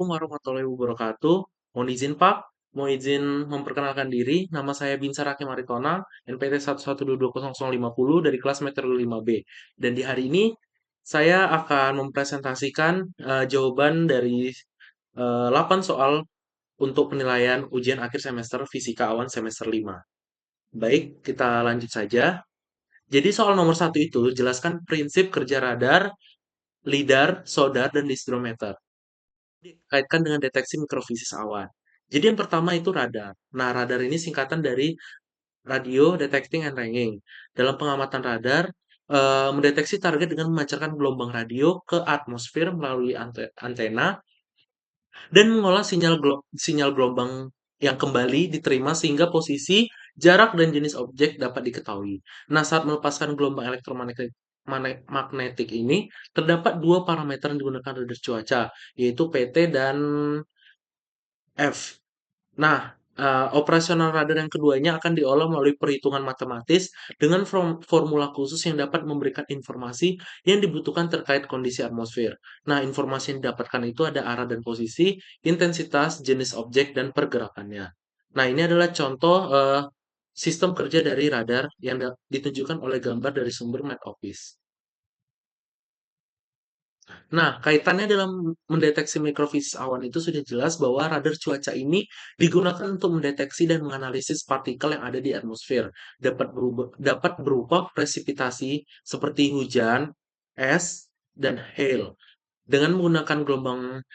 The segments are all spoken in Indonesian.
Assalamualaikum warahmatullahi wabarakatuh. Mohon izin Pak, mau izin memperkenalkan diri. Nama saya Binsar Hakim Aritona, NPT 1122050 dari kelas Meteorologi 5B. Dan di hari ini saya akan mempresentasikan jawaban dari 8 soal untuk penilaian ujian akhir semester Fisika Awan semester 5. Baik, kita lanjut saja. Jadi soal nomor satu itu jelaskan prinsip kerja radar, lidar, sodar, dan disdrometer dikaitkan dengan deteksi mikrofisis awan. Jadi yang pertama itu radar. Nah, radar ini singkatan dari radio detecting and ranging. Dalam pengamatan radar, mendeteksi target dengan memancarkan gelombang radio ke atmosfer melalui antena dan mengolah sinyal gelombang yang kembali diterima sehingga posisi, jarak, dan jenis objek dapat diketahui. Nah, saat melepaskan gelombang elektromagnetik magnetik ini, terdapat dua parameter yang digunakan radar cuaca, yaitu PT dan F. Nah, operasional radar yang keduanya akan diolah melalui perhitungan matematis dengan formula khusus yang dapat memberikan informasi yang dibutuhkan terkait kondisi atmosfer. Nah, informasi yang didapatkan itu ada arah dan posisi, intensitas, jenis objek, dan pergerakannya. Nah, ini adalah contoh sistem kerja dari radar yang ditunjukkan oleh gambar dari sumber MatOffice. Nah, kaitannya dalam mendeteksi mikrofisis awan itu sudah jelas bahwa radar cuaca ini digunakan untuk mendeteksi dan menganalisis partikel yang ada di atmosfer. Dapat berupa presipitasi seperti hujan, es, dan hail. Dengan menggunakan gelombang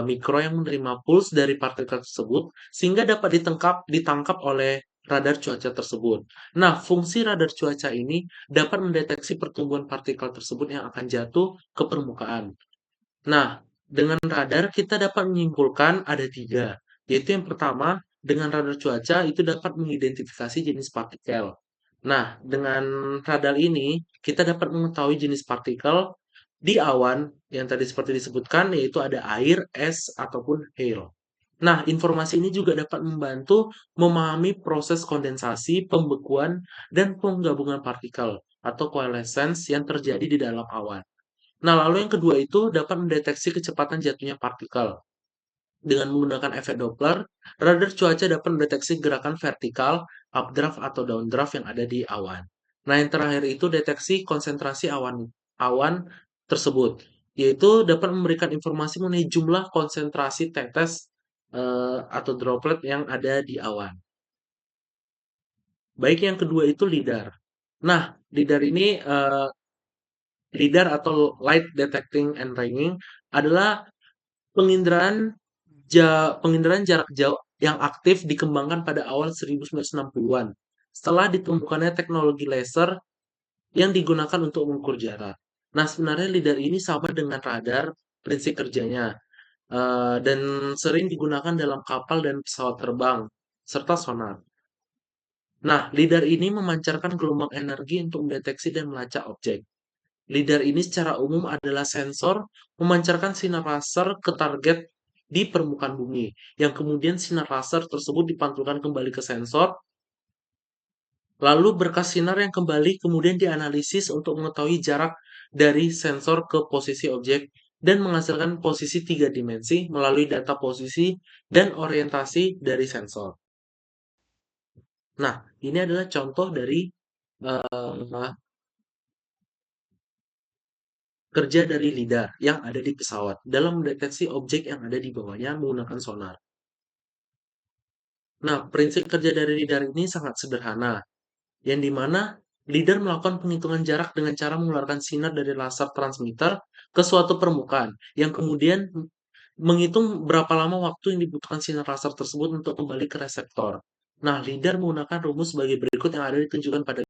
mikro yang menerima puls dari partikel tersebut, sehingga dapat ditangkap oleh radar cuaca tersebut. Nah, fungsi radar cuaca ini dapat mendeteksi pertumbuhan partikel tersebut yang akan jatuh ke permukaan. Nah, dengan radar kita dapat menyimpulkan ada tiga, yaitu yang pertama, dengan radar cuaca itu dapat mengidentifikasi jenis partikel. Nah, dengan radar ini kita dapat mengetahui jenis partikel di awan yang tadi seperti disebutkan, yaitu ada air, es, ataupun hail. Nah, informasi ini juga dapat membantu memahami proses kondensasi, pembekuan, dan penggabungan partikel atau coalescence yang terjadi di dalam awan. Nah, lalu yang kedua itu dapat mendeteksi kecepatan jatuhnya partikel. Dengan menggunakan efek Doppler, radar cuaca dapat mendeteksi gerakan vertikal, updraft atau downdraft yang ada di awan. Nah, yang terakhir itu deteksi konsentrasi awan tersebut, yaitu dapat memberikan informasi mengenai jumlah konsentrasi tetes atau droplet yang ada di awan. Baik yang kedua itu lidar. Nah, lidar ini lidar atau light detecting and ranging adalah penginderaan penginderaan jarak jauh yang aktif dikembangkan pada awal 1960-an setelah ditemukannya teknologi laser yang digunakan untuk mengukur jarak. Nah, sebenarnya lidar ini sama dengan radar prinsip kerjanya dan sering digunakan dalam kapal dan pesawat terbang serta sonar. Nah, lidar ini memancarkan gelombang energi untuk mendeteksi dan melacak objek. Lidar ini secara umum adalah sensor memancarkan sinar laser ke target di permukaan bumi, yang kemudian sinar laser tersebut dipantulkan kembali ke sensor, lalu berkas sinar yang kembali kemudian dianalisis untuk mengetahui jarak dari sensor ke posisi objek dan menghasilkan posisi tiga dimensi melalui data posisi dan orientasi dari sensor. Nah, ini adalah contoh dari kerja dari lidar yang ada di pesawat dalam mendeteksi objek yang ada di bawahnya menggunakan sonar. Nah, prinsip kerja dari lidar ini sangat sederhana, yang dimana lidar melakukan penghitungan jarak dengan cara mengeluarkan sinar dari laser transmitter ke suatu permukaan, yang kemudian menghitung berapa lama waktu yang dibutuhkan sinar laser tersebut untuk kembali ke reseptor. Nah, lidar menggunakan rumus sebagai berikut yang ada ditunjukkan pada.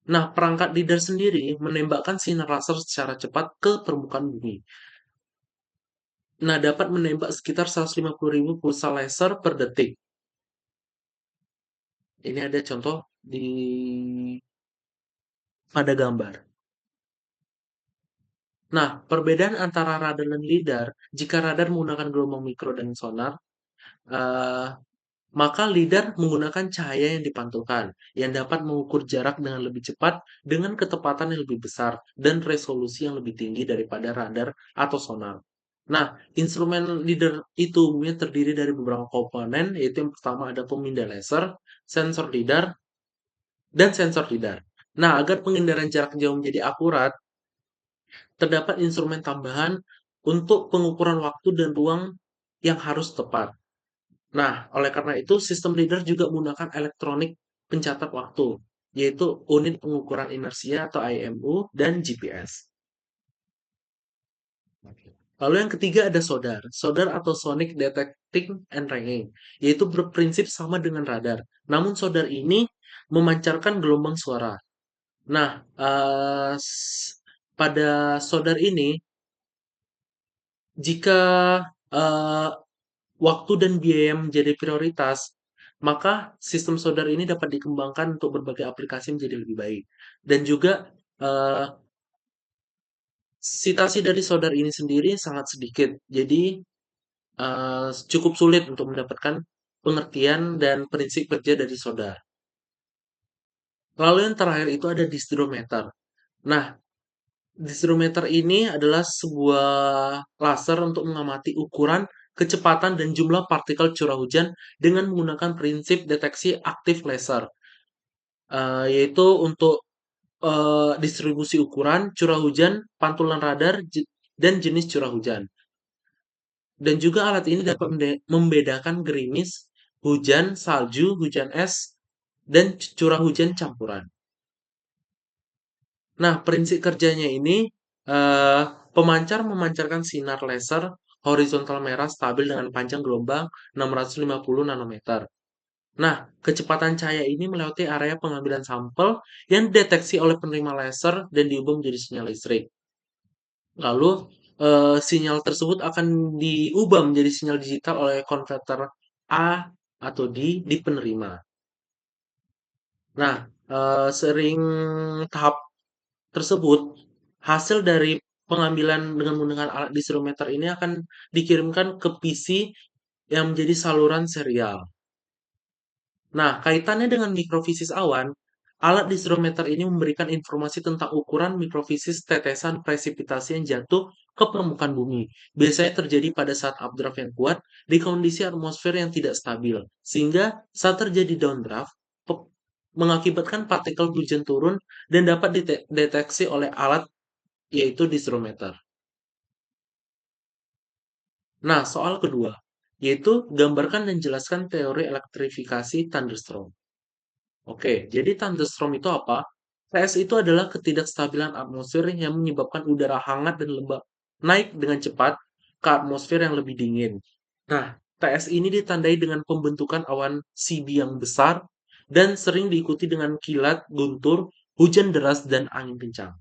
Nah, perangkat lidar sendiri menembakkan sinar laser secara cepat ke permukaan bumi. Nah, dapat menembak sekitar 150.000 pulsa laser per detik. Ini ada contoh pada gambar. Nah, perbedaan antara radar dan lidar, jika radar menggunakan gelombang mikro dan sonar, eh, maka lidar menggunakan cahaya yang dipantulkan, yang dapat mengukur jarak dengan lebih cepat, dengan ketepatan yang lebih besar, dan resolusi yang lebih tinggi daripada radar atau sonar. Nah, instrumen leader itu umumnya terdiri dari beberapa komponen, yaitu yang pertama ada pemindai laser, sensor lidar, dan sensor lidar. Nah, agar pengindaran jarak jauh menjadi akurat, terdapat instrumen tambahan untuk pengukuran waktu dan ruang yang harus tepat. Nah, oleh karena itu, sistem lidar juga menggunakan elektronik pencatat waktu, yaitu unit pengukuran inersia atau IMU dan GPS. Lalu yang ketiga ada SODAR. SODAR atau Sonic Detecting and Ranging, yaitu berprinsip sama dengan radar. Namun SODAR ini memancarkan gelombang suara. Nah, pada SODAR ini, jika eh, waktu dan biaya menjadi prioritas, maka sistem SODAR ini dapat dikembangkan untuk berbagai aplikasi menjadi lebih baik. Dan juga eh, citasi dari SODAR ini sendiri sangat sedikit. Jadi cukup sulit untuk mendapatkan pengertian dan prinsip kerja dari SODAR. Lalu yang terakhir itu ada distrometer. Nah, distrometer ini adalah sebuah laser untuk mengamati ukuran, kecepatan, dan jumlah partikel curah hujan dengan menggunakan prinsip deteksi aktif laser, yaitu untuk distribusi ukuran, curah hujan, pantulan radar, dan jenis curah hujan. Dan juga alat ini dapat membedakan gerimis, hujan, salju, hujan es, dan curah hujan campuran. Nah, prinsip kerjanya ini, eh, pemancar memancarkan sinar laser horizontal merah stabil dengan panjang gelombang 650 nanometer. Nah, kecepatan cahaya ini melewati area pengambilan sampel yang dideteksi oleh penerima laser dan diubah menjadi sinyal listrik. Lalu, sinyal tersebut akan diubah menjadi sinyal digital oleh konverter A atau D di penerima. Nah, sering tahap tersebut, hasil dari pengambilan dengan menggunakan alat disrometer ini akan dikirimkan ke PC yang menjadi saluran serial. Nah, kaitannya dengan mikrofisis awan, alat disrometer ini memberikan informasi tentang ukuran mikrofisis tetesan presipitasi yang jatuh ke permukaan bumi. Biasanya terjadi pada saat updraft yang kuat di kondisi atmosfer yang tidak stabil, sehingga saat terjadi downdraft, mengakibatkan partikel hujan turun dan dapat dideteksi oleh alat yaitu disrometer. Nah, soal kedua, yaitu gambarkan dan jelaskan teori elektrifikasi thunderstorm. Oke, jadi thunderstorm itu apa? TS itu adalah ketidakstabilan atmosfer yang menyebabkan udara hangat dan lembab naik dengan cepat ke atmosfer yang lebih dingin. Nah, TS ini ditandai dengan pembentukan awan CB yang besar dan sering diikuti dengan kilat, guntur, hujan deras, dan angin kencang.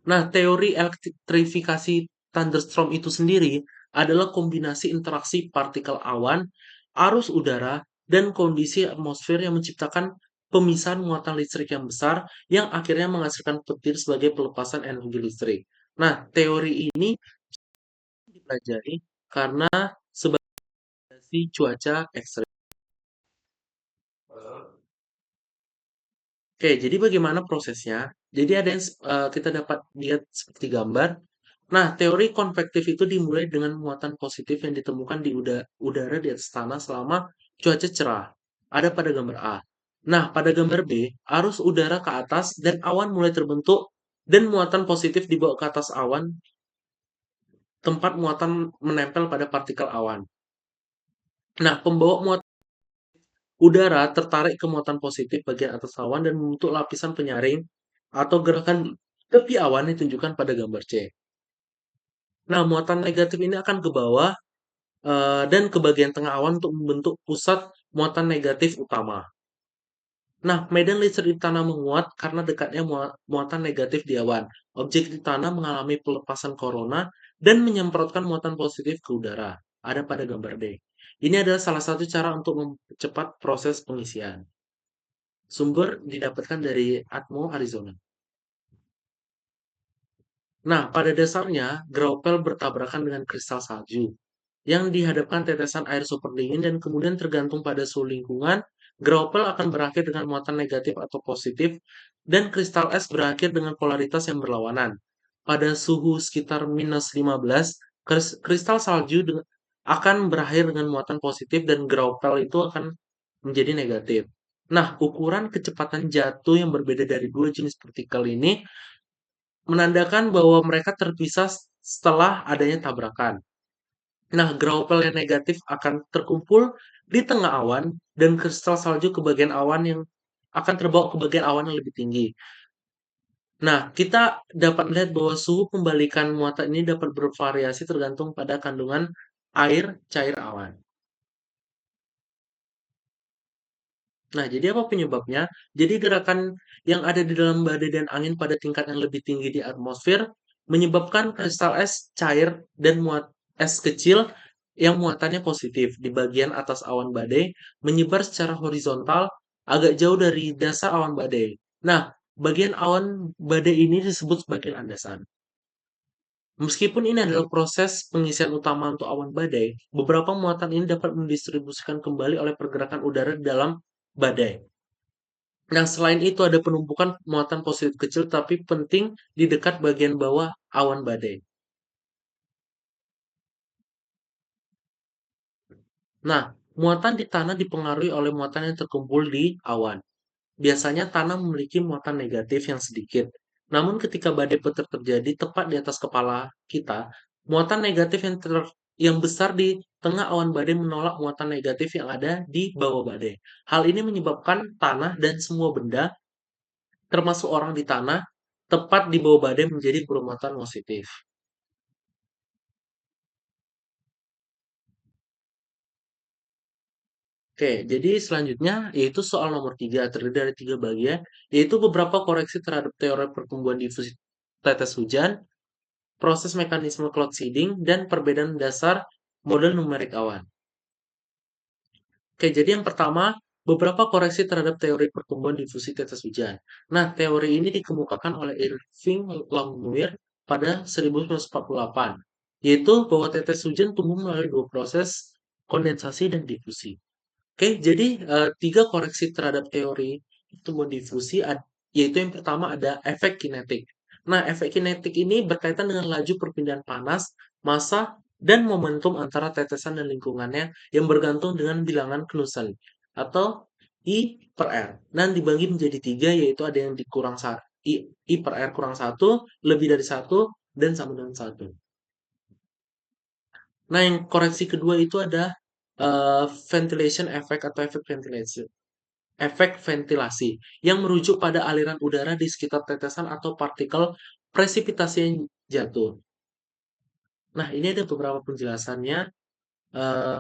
Nah, teori elektrifikasi thunderstorm itu sendiri adalah kombinasi interaksi partikel awan, arus udara, dan kondisi atmosfer yang menciptakan pemisahan muatan listrik yang besar yang akhirnya menghasilkan petir sebagai pelepasan energi listrik. Nah, teori ini dipelajari karena sebagai cuaca ekstrem. Oke, jadi bagaimana prosesnya? Jadi ada yang kita dapat lihat seperti gambar. Nah, teori konvektif itu dimulai dengan muatan positif yang ditemukan di udara di atas tanah selama cuaca cerah. Ada pada gambar A. Nah, pada gambar B, arus udara ke atas dan awan mulai terbentuk dan muatan positif dibawa ke atas awan, tempat muatan menempel pada partikel awan. Nah, pembawa muatan udara tertarik ke muatan positif bagian atas awan dan membentuk lapisan penyaring atau gerakan tepi awan yang ditunjukkan pada gambar C. Nah, muatan negatif ini akan ke bawah dan ke bagian tengah awan untuk membentuk pusat muatan negatif utama. Nah, medan listrik di tanah menguat karena dekatnya muatan negatif di awan. Objek di tanah mengalami pelepasan corona dan menyemprotkan muatan positif ke udara. Ada pada gambar D. Ini adalah salah satu cara untuk mempercepat proses pengisian. Sumber didapatkan dari Atmo, Arizona. Nah, pada dasarnya, graupel bertabrakan dengan kristal salju yang dihadapkan tetesan air super dingin dan kemudian tergantung pada suhu lingkungan, graupel akan berakhir dengan muatan negatif atau positif dan kristal es berakhir dengan polaritas yang berlawanan. Pada suhu sekitar minus 15, Kristal salju akan berakhir dengan muatan positif dan graupel itu akan menjadi negatif. Nah, ukuran kecepatan jatuh yang berbeda dari dua jenis partikel ini menandakan bahwa mereka terpisah setelah adanya tabrakan. Nah, graupel yang negatif akan terkumpul di tengah awan dan kristal salju ke bagian awan yang akan terbawa ke bagian awan yang lebih tinggi. Nah, kita dapat melihat bahwa suhu pembalikan muatan ini dapat bervariasi tergantung pada kandungan air cair awan. Nah, jadi apa penyebabnya? Jadi gerakan yang ada di dalam badai dan angin pada tingkat yang lebih tinggi di atmosfer menyebabkan kristal es cair dan muat es kecil yang muatannya positif di bagian atas awan badai menyebar secara horizontal agak jauh dari dasar awan badai. Nah, bagian awan badai ini disebut sebagai landasan. Meskipun ini adalah proses pengisian utama untuk awan badai, beberapa muatan ini dapat mendistribusikan kembali oleh pergerakan udara di dalam badai. Nah, selain itu ada penumpukan muatan positif kecil tapi penting di dekat bagian bawah awan badai. Nah, muatan di tanah dipengaruhi oleh muatan yang terkumpul di awan. Biasanya tanah memiliki muatan negatif yang sedikit. Namun ketika badai petir terjadi tepat di atas kepala kita, muatan negatif yang besar di tengah awan badai menolak muatan negatif yang ada di bawah badai. Hal ini menyebabkan tanah dan semua benda, termasuk orang di tanah, tepat di bawah badai menjadi bermuatan positif. Oke, jadi selanjutnya yaitu soal nomor 3 terdiri dari 3 bagian, yaitu beberapa koreksi terhadap teori pertumbuhan difusi tetes hujan, proses mekanisme cloud seeding, dan perbedaan dasar model numerik awan. Oke, jadi yang pertama, beberapa koreksi terhadap teori pertumbuhan difusi tetes hujan. Nah, teori ini dikemukakan oleh Irving Langmuir pada 1948, yaitu bahwa tetes hujan tumbuh melalui dua proses, kondensasi dan difusi. Oke, jadi tiga koreksi terhadap teori pertumbuhan difusi, yaitu yang pertama ada efek kinetik. Nah, efek kinetik ini berkaitan dengan laju perpindahan panas, massa, dan momentum antara tetesan dan lingkungannya yang bergantung dengan bilangan Knudsen atau I per R. Dan dibagi menjadi tiga, yaitu ada yang dikurang I per R kurang satu, lebih dari satu, dan sama dengan satu. Nah, yang koreksi kedua itu ada ventilation effect atau efek ventilasi. Efek ventilasi yang merujuk pada aliran udara di sekitar tetesan atau partikel presipitasi yang jatuh. Nah, ini ada beberapa penjelasannya. eh,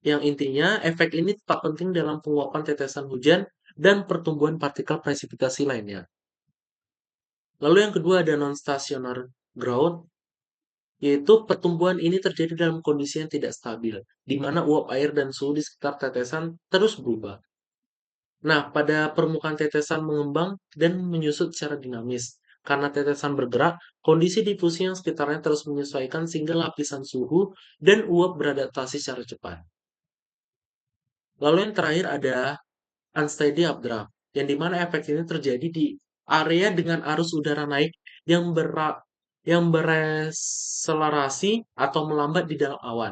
yang intinya, efek ini tetap penting dalam penguapan tetesan hujan dan pertumbuhan partikel presipitasi lainnya. Lalu yang kedua ada non-stationary growth, yaitu pertumbuhan ini terjadi dalam kondisi yang tidak stabil, di mana uap air dan suhu di sekitar tetesan terus berubah. Nah, pada permukaan tetesan mengembang dan menyusut secara dinamis. Karena tetesan bergerak, kondisi difusi yang sekitarnya terus menyesuaikan sehingga lapisan suhu dan uap beradaptasi secara cepat. Lalu yang terakhir ada unsteady updraft, yang dimana efek ini terjadi di area dengan arus udara naik yang bereselerasi atau melambat di dalam awan.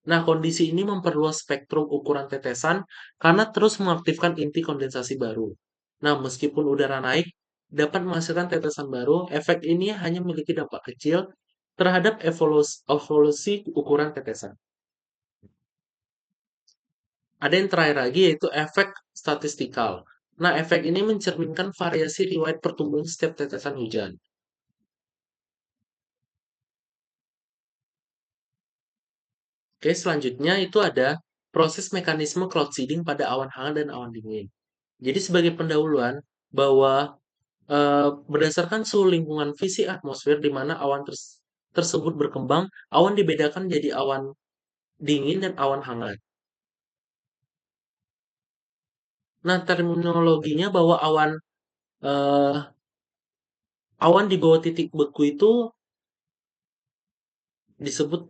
Nah, kondisi ini memperluas spektrum ukuran tetesan karena terus mengaktifkan inti kondensasi baru. Nah, meskipun udara naik dapat menghasilkan tetesan baru, efek ini hanya memiliki dampak kecil terhadap evolusi ukuran tetesan. Ada yang terakhir lagi yaitu efek statistikal. Nah, efek ini mencerminkan variasi riwayat pertumbuhan setiap tetesan hujan. Oke, selanjutnya itu ada proses mekanisme cloud seeding pada awan hangat dan awan dingin. Jadi sebagai pendahuluan bahwa berdasarkan suhu lingkungan fisik atmosfer di mana awan tersebut berkembang, awan dibedakan jadi awan dingin dan awan hangat. Nah, terminologinya bahwa eh, awan di bawah titik beku itu disebut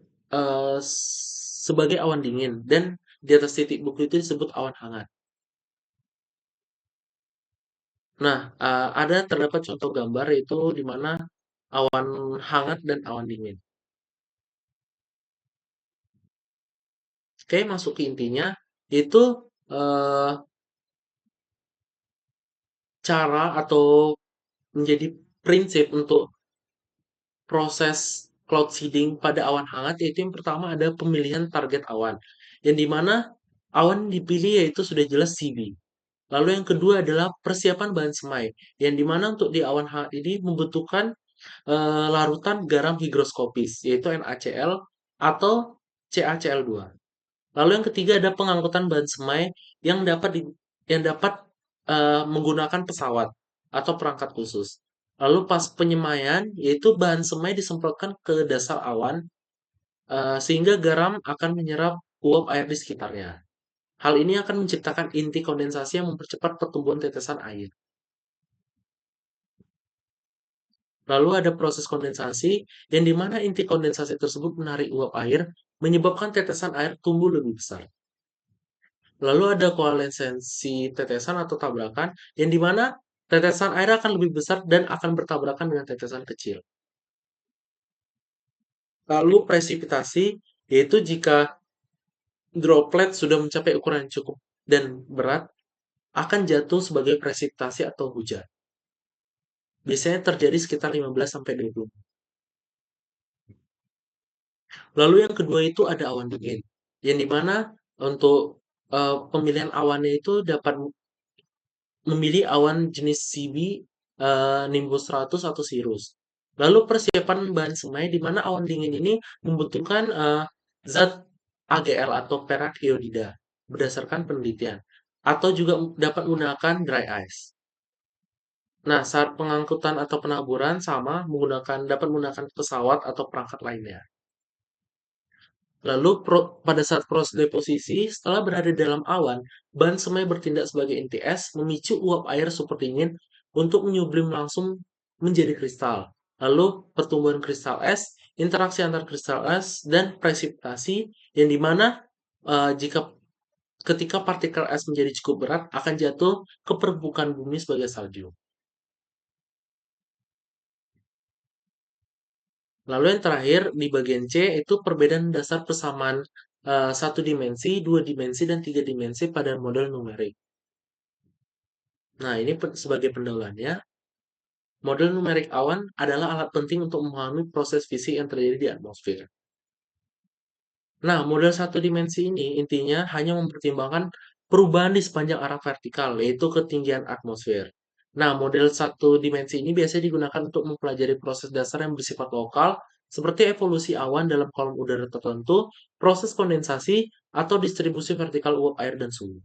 sebagai awan dingin dan di atas titik beku itu disebut awan hangat. Nah, ada terdapat contoh gambar yaitu di mana awan hangat dan awan dingin. Oke, masuk ke intinya, itu eh, cara atau menjadi prinsip untuk proses cloud seeding pada awan hangat, yaitu yang pertama ada pemilihan target awan, yang dimana awan dipilih yaitu sudah jelas CB. Lalu yang kedua adalah persiapan bahan semai, yang dimana untuk di awan hangat ini membutuhkan larutan garam higroskopis, yaitu NaCl atau CaCl2. Lalu yang ketiga ada pengangkutan bahan semai yang dapat menggunakan pesawat atau perangkat khusus. Lalu pas penyemaian, yaitu bahan semai disemprotkan ke dasar awan sehingga garam akan menyerap uap air di sekitarnya. Hal ini akan menciptakan inti kondensasi yang mempercepat pertumbuhan tetesan air. Lalu ada proses kondensasi, yang dimana inti kondensasi tersebut menarik uap air, menyebabkan tetesan air tumbuh lebih besar. Lalu ada koalensensi tetesan atau tabrakan, yang dimana tetesan air akan lebih besar dan akan bertabrakan dengan tetesan kecil. Lalu presipitasi, yaitu jika droplet sudah mencapai ukuran yang cukup dan berat, akan jatuh sebagai presipitasi atau hujan. Biasanya terjadi sekitar 15-20. Lalu yang kedua itu ada awan dingin, yang dimana untuk pemilihan awannya itu dapat memilih awan jenis CB, Nimbus 100 atau Cirrus. Lalu persiapan bahan semai di mana awan dingin ini membutuhkan zat AgL atau perak iodida berdasarkan penelitian, atau juga dapat menggunakan dry ice. Nah, saat pengangkutan atau penaburan sama dapat menggunakan pesawat atau perangkat lainnya. Lalu pada saat proses deposisi, setelah berada dalam awan, bahan semai bertindak sebagai inti es, memicu uap air super dingin untuk menyublim langsung menjadi kristal. Lalu pertumbuhan kristal es, interaksi antar kristal es, dan presipitasi yang dimana jika ketika partikel es menjadi cukup berat akan jatuh ke permukaan bumi sebagai salju. Lalu yang terakhir di bagian C itu perbedaan dasar persamaan satu dimensi, dua dimensi, dan tiga dimensi pada model numerik. Nah, ini sebagai pendahuluannya, model numerik awan adalah alat penting untuk memahami proses fisik yang terjadi di atmosfer. Nah, model satu dimensi ini intinya hanya mempertimbangkan perubahan di sepanjang arah vertikal, yaitu ketinggian atmosfer. Nah, model satu dimensi ini biasanya digunakan untuk mempelajari proses dasar yang bersifat lokal, seperti evolusi awan dalam kolom udara tertentu, proses kondensasi, atau distribusi vertikal uap air dan suhu.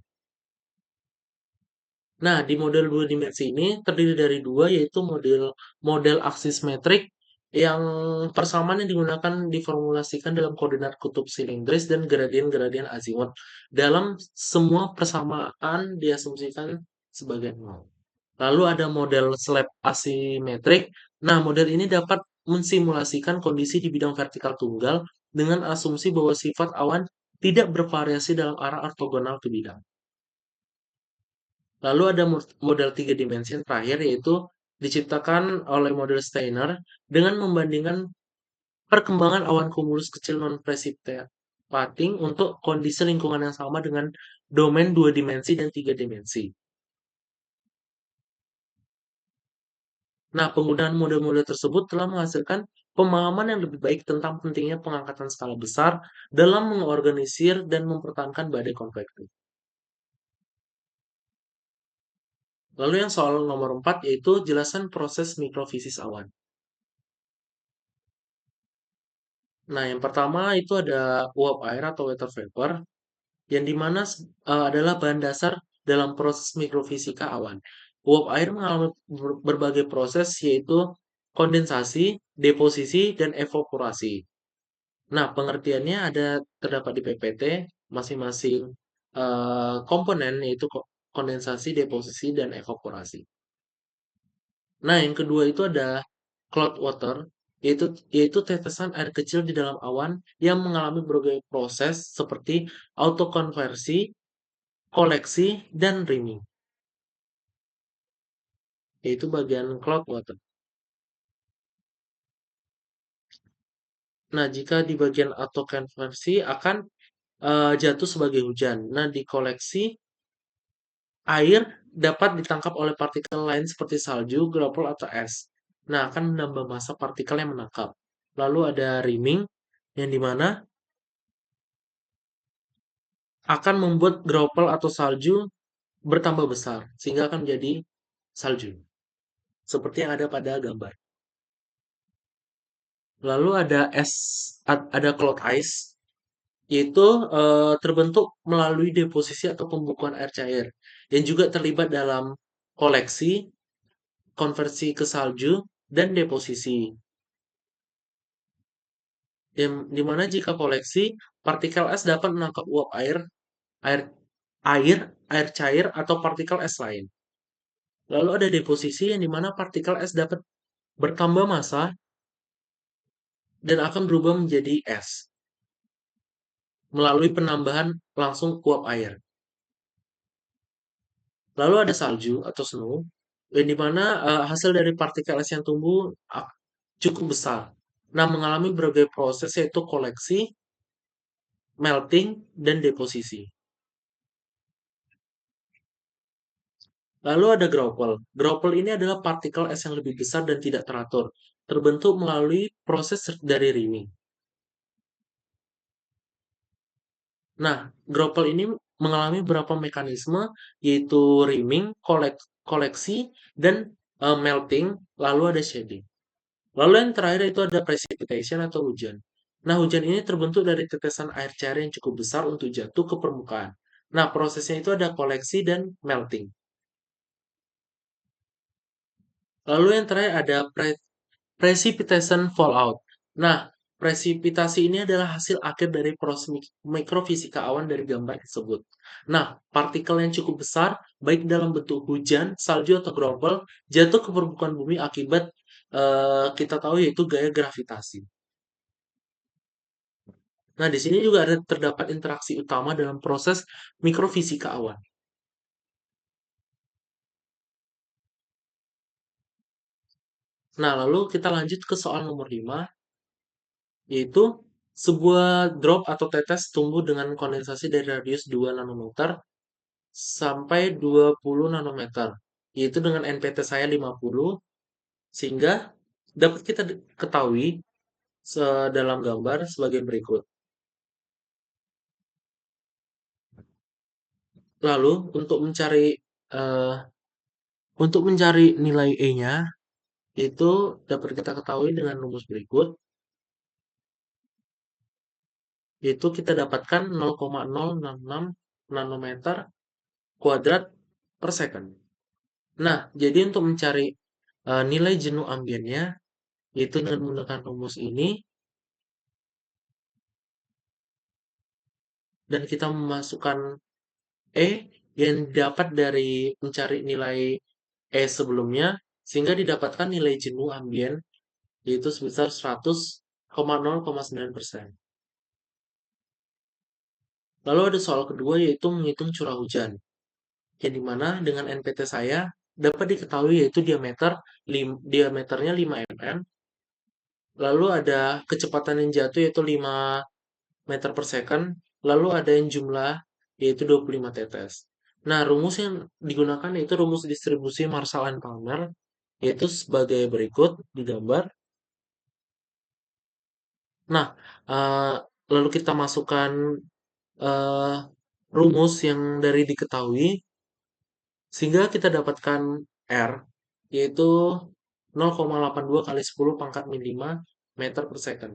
Nah, di model dua dimensi ini terdiri dari dua, yaitu model model aksis metrik yang persamaan yang digunakan diformulasikan dalam koordinat kutub silindris dan gradien-gradien azimut. Dalam semua persamaan diasumsikan sebagai nol. Lalu ada model slab asimetrik. Nah, model ini dapat mensimulasikan kondisi di bidang vertikal tunggal dengan asumsi bahwa sifat awan tidak bervariasi dalam arah ortogonal ke bidang. Lalu ada model tiga dimensi yang terakhir, yaitu diciptakan oleh model Steiner dengan membandingkan perkembangan awan kumulus kecil non-precipitating untuk kondisi lingkungan yang sama dengan domain dua dimensi dan tiga dimensi. Nah, penggunaan model-model tersebut telah menghasilkan pemahaman yang lebih baik tentang pentingnya pengangkatan skala besar dalam mengorganisir dan mempertahankan badai konvektif. Lalu yang soal nomor 4 yaitu jelasan proses mikrofisis awan. Nah, yang pertama itu ada uap air atau water vapor, yang dimana adalah bahan dasar dalam proses mikrofisika awan. Uap air mengalami berbagai proses yaitu kondensasi, deposisi, dan evaporasi. Nah, pengertiannya terdapat di PPT masing-masing komponen yaitu kondensasi, deposisi, dan evaporasi. Nah, yang kedua itu ada cloud water, yaitu yaitu tetesan air kecil di dalam awan yang mengalami berbagai proses seperti autokonversi, koleksi, dan riming, yaitu bagian cloud water. Nah, jika di bagian atau konversi akan jatuh sebagai hujan. Nah, di koleksi air dapat ditangkap oleh partikel lain seperti salju, graupel, atau es. Nah, akan menambah massa partikel yang menangkap. Lalu ada riming, yang dimana akan membuat graupel atau salju bertambah besar, sehingga akan menjadi salju. Seperti yang ada pada gambar. Lalu ada es, ada cloud ice, yaitu terbentuk melalui deposisi atau pembukuan air cair, yang juga terlibat dalam koleksi, konversi ke salju, dan deposisi. Dimana jika koleksi, partikel es dapat menangkap uap air, air, air cair, atau partikel es lain. Lalu ada deposisi yang dimana partikel es dapat bertambah massa dan akan berubah menjadi es melalui penambahan langsung uap air. Lalu ada salju atau snow, yang dimana hasil dari partikel es yang tumbuh cukup besar. Nah, mengalami berbagai proses yaitu koleksi, melting, dan deposisi. Lalu ada graupel. Graupel ini adalah partikel es yang lebih besar dan tidak teratur, terbentuk melalui proses dari riming. Nah, graupel ini mengalami beberapa mekanisme, yaitu riming, koleksi, dan melting, lalu ada shading. Lalu yang terakhir itu ada precipitation atau hujan. Nah, hujan ini terbentuk dari tetesan air cair yang cukup besar untuk jatuh ke permukaan. Nah, prosesnya itu ada koleksi dan melting. Lalu yang terakhir ada precipitation fallout. Nah, presipitasi ini adalah hasil akhir dari proses mikrofisika awan dari gambar tersebut. Nah, partikel yang cukup besar, baik dalam bentuk hujan, salju, atau graupel, jatuh ke permukaan bumi akibat kita tahu yaitu gaya gravitasi. Nah, di sini juga ada terdapat interaksi utama dalam proses mikrofisika awan. Nah, lalu kita lanjut ke soal nomor 5, yaitu sebuah drop atau tetes tumbuh dengan kondensasi dari radius 2 nanometer sampai 20 nanometer, yaitu dengan NPT saya 50, sehingga dapat kita ketahui dalam gambar sebagai berikut. Lalu eh, untuk mencari nilai E-nya, itu dapat kita ketahui dengan rumus berikut, yaitu kita dapatkan 0,066 nanometer kuadrat per second. Nah, jadi untuk mencari nilai jenuh ambiennya, yaitu dengan menggunakan rumus ini, dan kita memasukkan E yang dapat dari mencari nilai E sebelumnya, sehingga didapatkan nilai jenuh ambien, yaitu sebesar 100,0,9%. Lalu ada soal kedua, yaitu menghitung curah hujan, yang dimana dengan NPT saya dapat diketahui yaitu diameternya 5 mm, lalu ada kecepatan yang jatuh yaitu 5 meter per second, lalu ada yang jumlah yaitu 25 tetes. Nah, rumus yang digunakan yaitu rumus distribusi Marshall and Palmer, yaitu sebagai berikut di gambar. Nah, eh, lalu kita masukkan eh, rumus yang dari diketahui, sehingga kita dapatkan R, yaitu 0,82 kali 10 pangkat min 5 meter per second.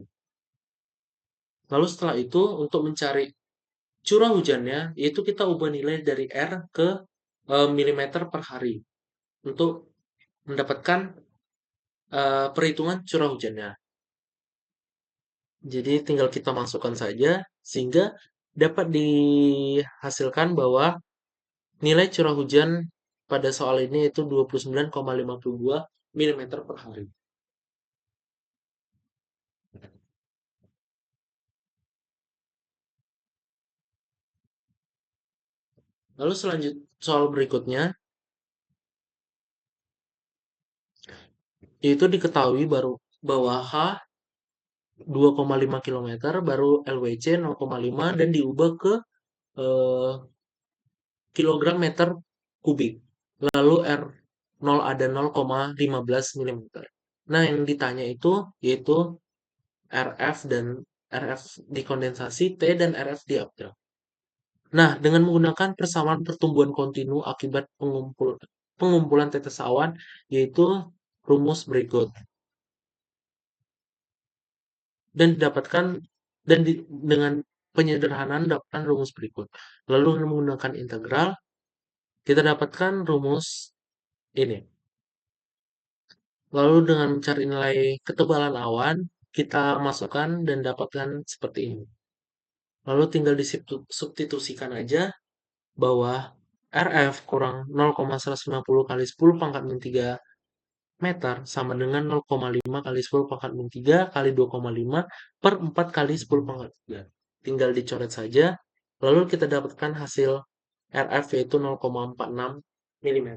Lalu setelah itu, untuk mencari curah hujannya, yaitu kita ubah nilai dari R ke milimeter per hari untuk mendapatkan perhitungan curah hujannya. Jadi tinggal kita masukkan saja sehingga dapat dihasilkan bahwa nilai curah hujan pada soal ini itu 29,52 milimeter per hari. Lalu soal berikutnya, yaitu diketahui baru bahwa H 2,5 kilometer, baru LWC 0,5 dan diubah ke eh, kilogram meter kubik. Lalu R0 ada 0,15 milimeter. Nah, yang ditanya itu yaitu RF dan RF dikondensasi, T dan RF diopter. Nah, dengan menggunakan persamaan pertumbuhan kontinu akibat pengumpulan tetes awan, yaitu rumus berikut. Dan didapatkan dengan penyederhanaan dapatkan rumus berikut. Lalu dengan menggunakan integral, kita dapatkan rumus ini. Lalu dengan mencari nilai ketebalan awan, kita masukkan dan dapatkan seperti ini. Lalu tinggal disubstitusikan aja bahwa RF kurang 0,150 kali 10 pangkat min 3 meter sama dengan 0,5 kali 10 pangkat min 3 kali 2,5 per 4 kali 10 pangkat 3. Tinggal dicoret saja, lalu kita dapatkan hasil RF yaitu 0,46 mm.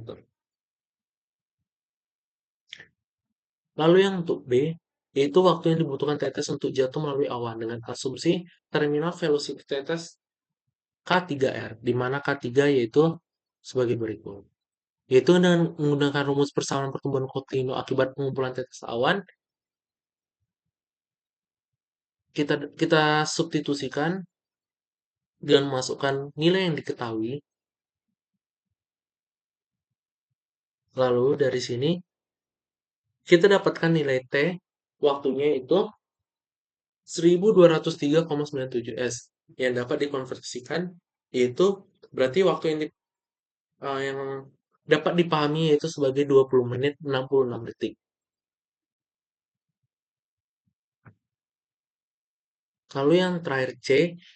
Lalu yang untuk B, yaitu waktu yang dibutuhkan tetes untuk jatuh melalui awan dengan asumsi terminal velocity tetes K3R, di mana K3 yaitu sebagai berikut. Yaitu dengan menggunakan rumus persamaan pertumbuhan kontinu akibat pengumpulan tetes awan, kita substitusikan dengan memasukkan nilai yang diketahui. Lalu dari sini kita dapatkan nilai T, waktunya itu 1203,97 S yang dapat dikonversikan, yaitu berarti waktu yang dapat dipahami yaitu sebagai 20 menit 66 detik. Lalu yang terakhir C,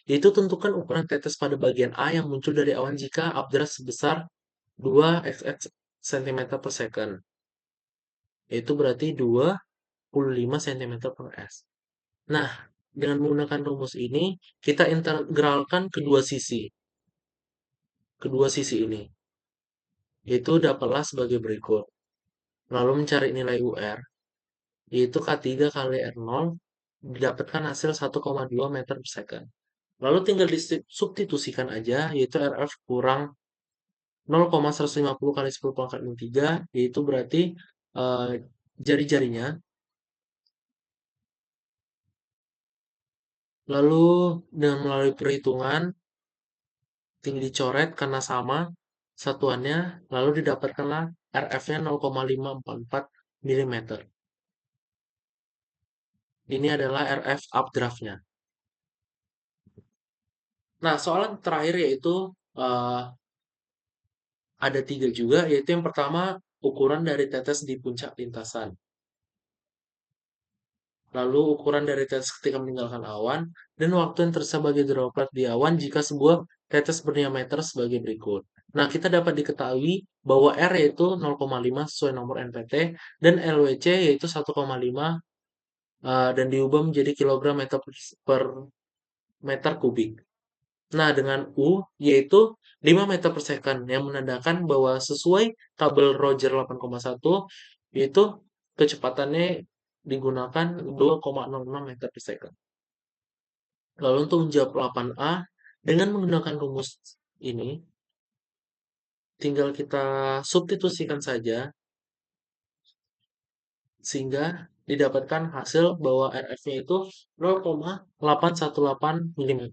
yaitu tentukan ukuran tetes pada bagian A yang muncul dari awan jika updraft sebesar 2 cm per second. Yaitu berarti 25 cm per S. Nah, dengan menggunakan rumus ini, kita integralkan kedua sisi ini. Yaitu dapatlah sebagai berikut. Lalu mencari nilai UR, yaitu K3 kali R0, didapatkan hasil 1,2 meter per second. Lalu tinggal disubstitusikan aja, yaitu RF kurang 0,150 kali 10 pangkat min 3, yaitu berarti eh, jari-jarinya. Lalu dengan melalui perhitungan, tinggal dicoret karena sama satuannya, lalu didapatkanlah RF-nya 0,544 mm. Ini adalah RF updraft-nya. Nah, soal yang terakhir yaitu eh, ada 3 juga, yaitu yang pertama ukuran dari tetes di puncak lintasan. Lalu ukuran dari tetes ketika meninggalkan awan, dan waktu yang tersisa bagi droplet di awan jika sebuah tetes berdiameter sebagai berikut. Nah, kita dapat diketahui bahwa R yaitu 0,5 sesuai nomor NPT, dan LWC yaitu 1,5 dan diubah menjadi kilogram meter per meter kubik. Nah, dengan U yaitu 5 meter per second yang menandakan bahwa sesuai tabel Roger 8,1 yaitu kecepatannya digunakan 2,06 meter per second. Lalu untuk menjawab 8A dengan menggunakan rumus ini tinggal kita substitusikan saja sehingga didapatkan hasil bahwa RF-nya itu 0,818 mm.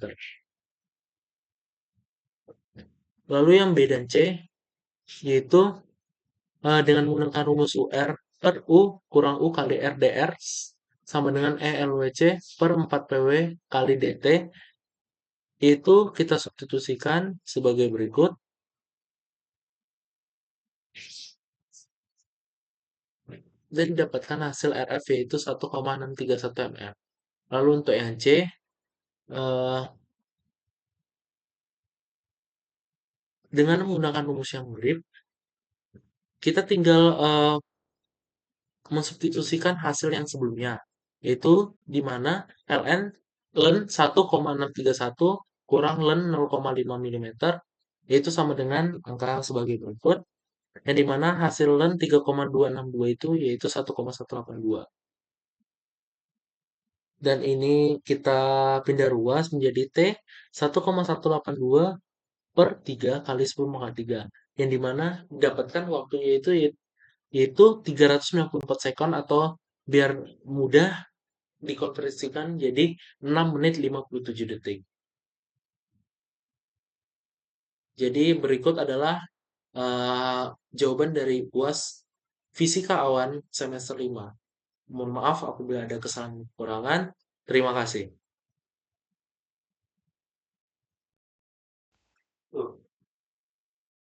Lalu yang B dan C yaitu dengan menggunakan rumus UR per U kurang U kali RDR sama dengan ELWC per 4PW kali DT, itu kita substitusikan sebagai berikut. Dan didapatkan hasil RF yaitu 1,631 mF. Lalu untuk yang C, eh, dengan menggunakan rumus yang mirip, kita tinggal mensubstitusikan hasil yang sebelumnya, yaitu di mana ln 1,631 kurang ln 0,5 mm, yaitu sama dengan angka sebagai berikut, yang di mana hasil ln 3,262 itu yaitu 1,182. Dan ini kita pindah ruas menjadi T 1,182 per 3 kali 10 pangkat 3. Yang dimana dapatkan waktunya itu yaitu 394 sekon, atau biar mudah dikonversikan jadi 6 menit 57 detik. Jadi berikut adalah eh, jawaban dari UAS Fisika Awan semester 5. Mohon maaf apabila ada kesalahan kekurangan. Terima kasih.